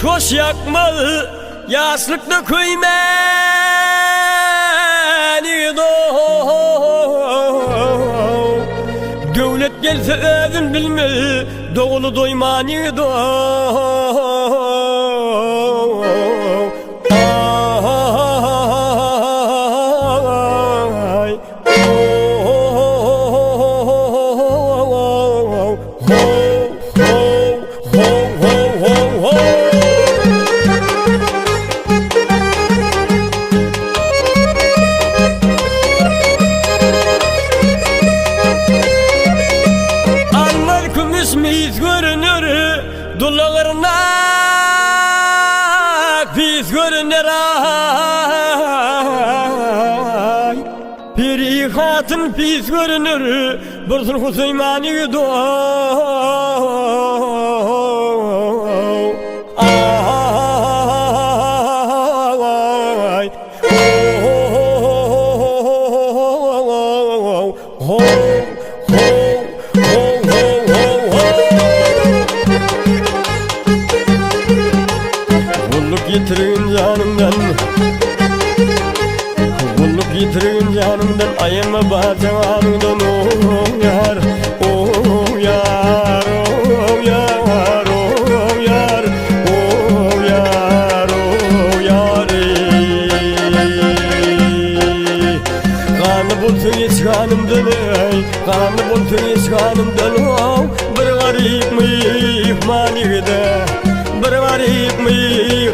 hoş yakmalı yaşlıkta köymeni devlet gelse özün bilme doğulu doymani Mis görünür dullarına pis görünür ay piri hatın pis görünür Bursun Hüseymani Yitirin canımdan Kulluk yitirin canımdan Ayırma bahçevanımdan Oh yar, oh yar, oh yar, oh yar, oh yar, oh yar Kanı bulsun hiç kanımdan Kanı bulsun hiç kanımdan Bir garip mihmaniyede Bir garip mihmaniyede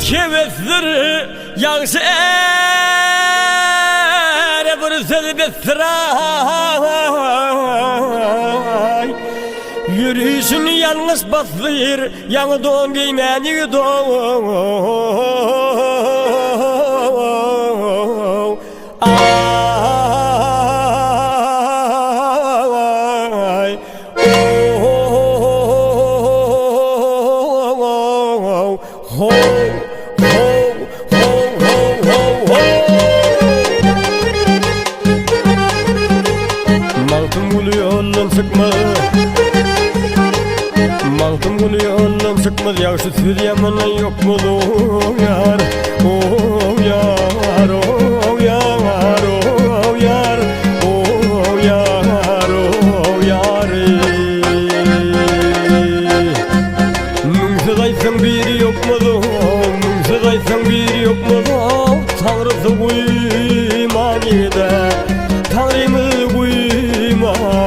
Kevezdir yağışı bir selbettiray Yürüyüşünü yalnız basır Yanı doğum giymeni Sıkma Maltım bunu yolum sıkmaz Yağışı Süryaman'a yok mu yar Oh yar, oh yar, oh yar, oh yar, oh yar Mümsüzaysan biri yok mu Mümsüzaysan biri yok mu Tanrısı uymanide Tanrımız uymanide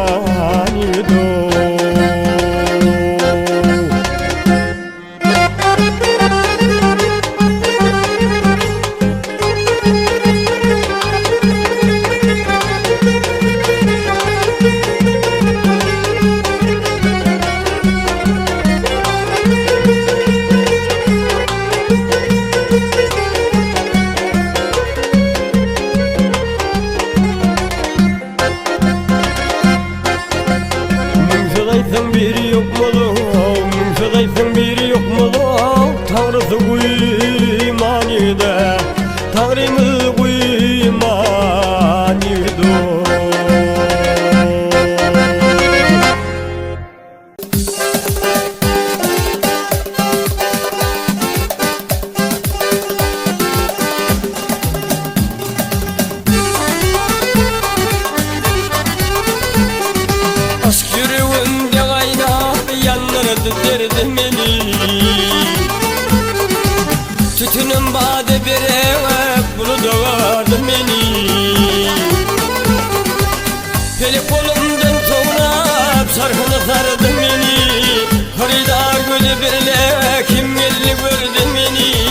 biri yok mu Mümsüzaysan biri yok mu Tanrısı uymanide Tanrımız uymanide Aşk yüreğimde kaynar yanlardı derdim beni Tütünüm bade bir eve bunu doğardı beni Peli kolumdan soğunap sarkını sardı beni Haridar gözü birle kim geldi gördü beni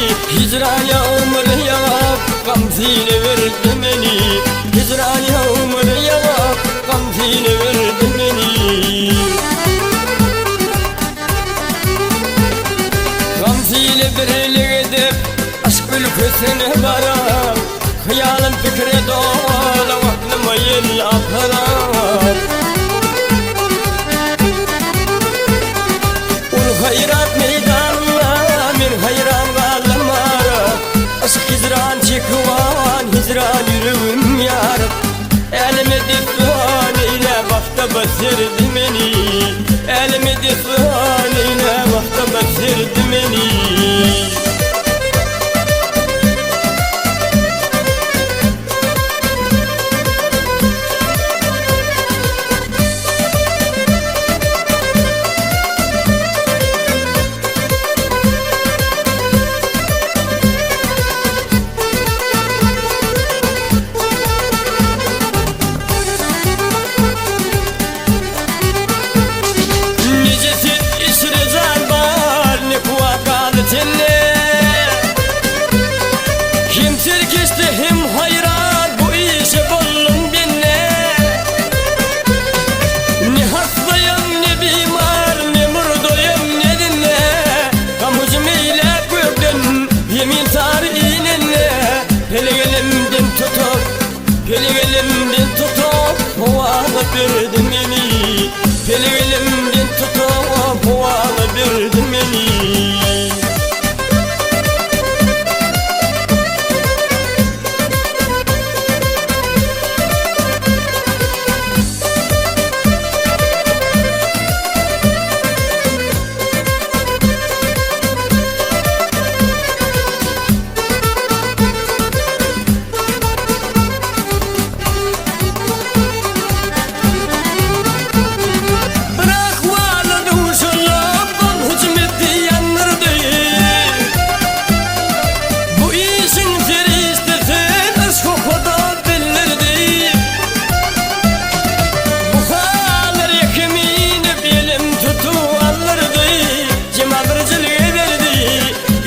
birdin beni. Peli elimden tutup ovalı birdin beni.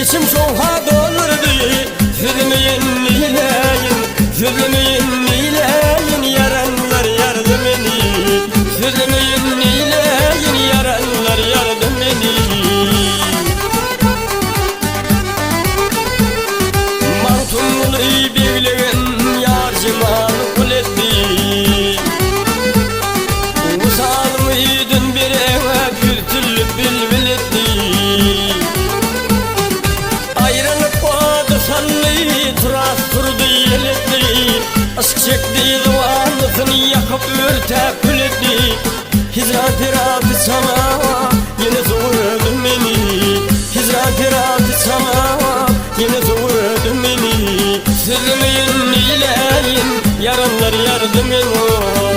İçim soğuğa dolurdu. Zülmeyin neyleyin, zülmeyin neyleyin, yaranlar yardım beni. Zülmeyin neyleyin, yaranlar yardım beni. Mantumlu birliğin yar cimanı kul etti. Usalmıydın bir eve bir türlü bilbil etti. Turas turdu yeledi, aşk çekti duvarlıkını yakıp örtep küledi. Hicran terapi sana yine soğudun beni. Hicran terapi sana yine soğudun beni. Sızmayın neyleyin, yaranlar yardım edin.